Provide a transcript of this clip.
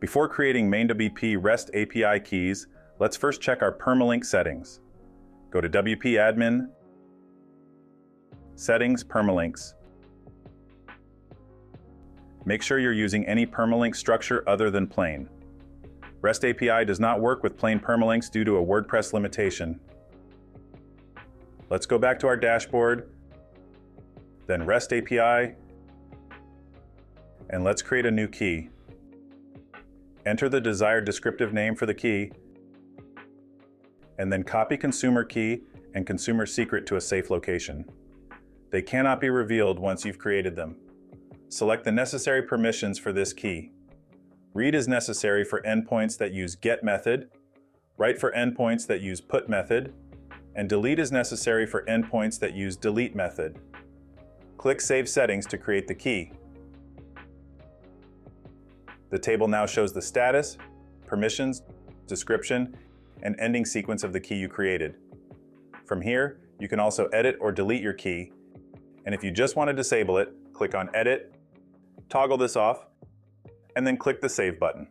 Before creating MainWP REST API keys, let's first check our Permalink settings. Go to WP Admin, Settings, Permalinks. Make sure you're using any permalink structure other than plain. REST API does not work with plain permalinks due to a WordPress limitation. Let's go back to our dashboard, then REST API, and let's create a new key. Enter the desired descriptive name for the key, and then copy consumer key and consumer secret to a safe location. They cannot be revealed once you've created them. Select the necessary permissions for this key. Read is necessary for endpoints that use get method, write for endpoints that use put method, and delete is necessary for endpoints that use delete method. Click Save Settings to create the key. The table now shows the status, permissions, description, and ending sequence of the key you created. From here, you can also edit or delete your key, and if you just want to disable it, click on Edit, toggle this off, and then click the Save button.